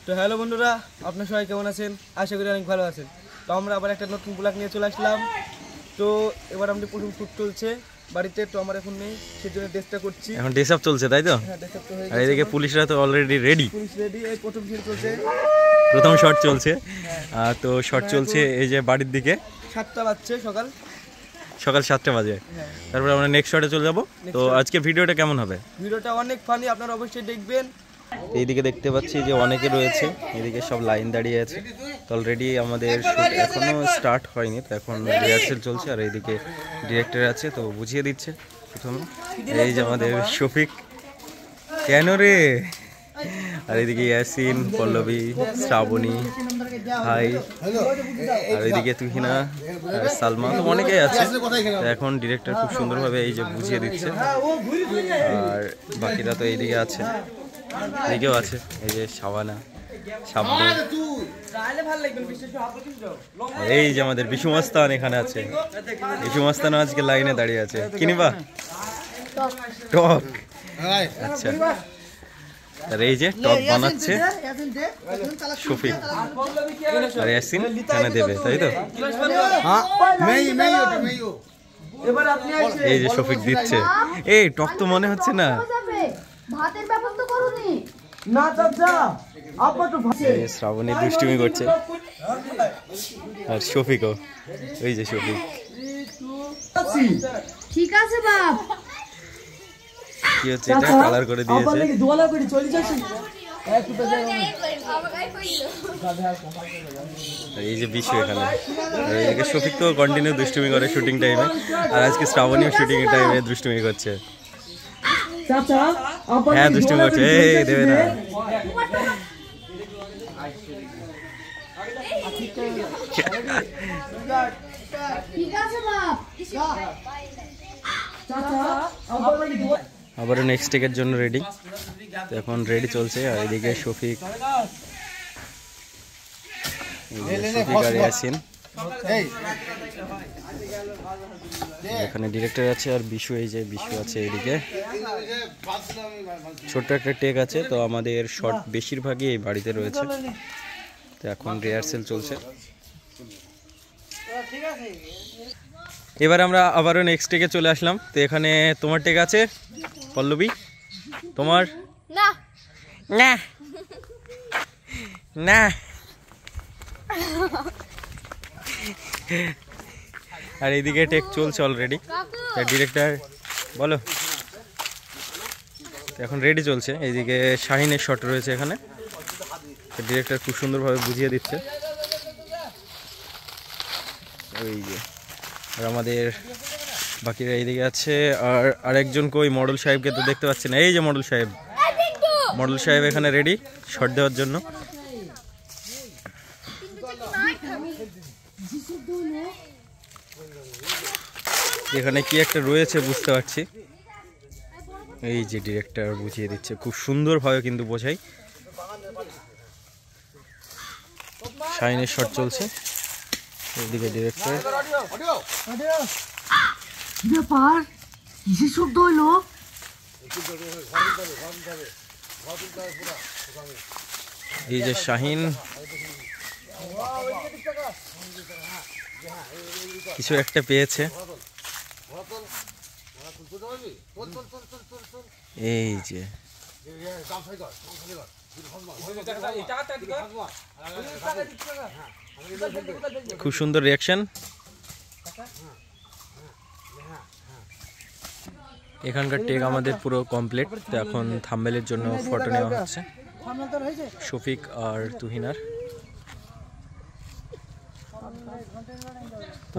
তো হ্যালো বন্ধুরা, আপনারা সবাই কেমন আছেন? আশা করি অনেক ভালো আছেন। তো আমরা আবার একটা নতুন ব্লগ নিয়ে চলে আসলাম। তো এবার আমাদের প্রথম শ্যুট চলছে বাড়িতে, তো আমরা এখন নেই, সেজন্য ড্রেসটা করছি। এখন ড্রেস আপ চলছে, তাই তো? হ্যাঁ, ড্রেস আপ তো হয়ে আর এদিকে পুলিশরা তো অলরেডি রেডি। পুলিশ রেডি, এই প্রথম সিন চলছে, প্রথম শট চলছে। তো শট চলছে এই যে বাড়ির দিকে। 7টা বাজছে, সকাল 7টা বাজে। তারপর আমরা নেক্সট শটে চলে যাব। তো আজকে ভিডিওটা কেমন হবে? ভিডিওটা অনেক ফানি, আপনারা অবশ্যই দেখবেন। এইদিকে দেখতে পাচ্ছি যে অনেকে রয়েছে, এদিকে সব লাইন দাঁড়িয়ে আছে। তো অলরেডি আমাদের শুট এখনো স্টার্ট হয়নি, তো এখন রিহার্সেল চলছে। আর এইদিকে ডিরেক্টর আছে, তো বুঝিয়ে দিচ্ছে প্রথমে। এই যে আমাদের শফিক, কেন রে? আর এদিকে ইয়াসিন, পল্লবী, শ্রাবণী, হাই, আর এদিকে তুহিনা, সালমা, তো অনেকেই আছে। এখন ডিরেক্টর খুব সুন্দরভাবে এই যে বুঝিয়ে দিচ্ছে। আর বাকিরা তো এইদিকে আছে, এদিকেও আছে, এই যে শাবানা, শাবনূর, এই যে আমাদের বিশু মাস্তান এখানে আছে। বিশু মাস্তানও আজকে লাইনে দাঁড়িয়ে আছে। কি নিবা? টক। আচ্ছা, আর এই যে টক বানাচ্ছে শফিক, আর ইয়াসিন এখানে দেবে, তাই তো? এই যে শফিক দিচ্ছে। এই টক তো মনে হচ্ছে না। শ্রাবণী দুষ্টুমি করছে, আর শফিকও, এই যে শফিক। ঠিক আছে বাপ, কি হচ্ছে এটা? কালার করে দিয়েছে। এই যে বিশু এখানে, এইদিকে শফিক তো কন্টিনিউ দুষ্টুমি করে শুটিং টাইমে, আর আজকে শ্রাবণীও শুটিং টাইমে দুষ্টুমি করছে। হ্যাঁ, দুষ্টুমি করছে। এই দেবে না। আবারও নেক্সট টেকের জন্য রেডি। তো এখন রেডি চলছে। আর এদিকে শফিক, আর ইয়াসিন, এখানে ডিরেক্টর আছে, আর বিশু, এই যে বিশু আছে এদিকে। ছোট্ট একটা টেক আছে। তো আমাদের শট বেশিরভাগই এই বাড়িতে রয়েছে। তো এখন রিহার্সেল চলছে। এবার আমরা আবারও নেক্সট টেকে চলে আসলাম। তো এখানে তোমার টেক আছে পল্লবী, তোমার না না না। আর এইদিকে টেক চলছে অলরেডি। ডিরেক্টর বলো। এখন রেডি চলছে। এইদিকে শাহিনের শট রয়েছে এখানে, ডিরেক্টর খুব সুন্দরভাবে বুঝিয়ে দিচ্ছে। ওই যে, আর আমাদের বাকিরা এইদিকে আছে। আর আরেকজন কই? মডেল সাহেবকে তো দেখতে পাচ্ছি না। এই যে মডেল সাহেব, মডেল সাহেব এখানে রেডি শট দেওয়ার জন্য। এখানে কি একটা রয়েছে বুঝতে পারছি। এই যে ডিরেক্টর বুঝিয়ে দিচ্ছে খুব সুন্দরভাবে, কিন্তু বোঝাই। শাইনের শট চলছে, এইদিকে ডিরেক্টর। ব্যাপার কিসের শব্দ হইলো? এই যে শাহিন কিছু একটা পেয়েছে। এই যে খুব সুন্দর রিয়াকশন। এখানকার টেক আমাদের পুরো কমপ্লিট। তো এখন থাম্বনেলের জন্য ফটো নেওয়া হচ্ছে শফিক আর তুহিনার।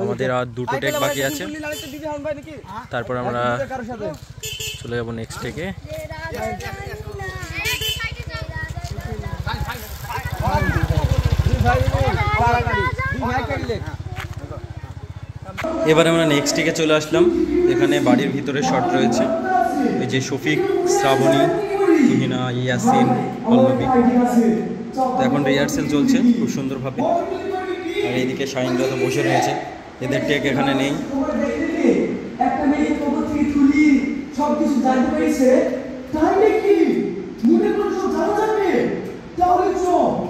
আমাদের আর দুটো টেক বাকি আছে, তারপর আমরা চলে যাব নেক্সট টেকে। এবার আমরা নেক্সট টেকে চলে আসলাম। এখানে বাড়ির ভিতরে শট রয়েছে। এই যে শফিক, শ্রাবণী, তুহিনা, ইয়াসিন, পল্লবী। তো এখন রিহার্সেল চলছে খুব সুন্দরভাবে। আর এইদিকে শাহিনরা তো বসে রয়েছে, এদের টেক এখানে নেই। সবকিছু জানতে পেরেছে, তাই নাকি মনে করছো জানা যাবে? তাহলে চল।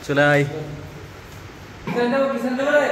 চলে আয়। কিষান দেবো রে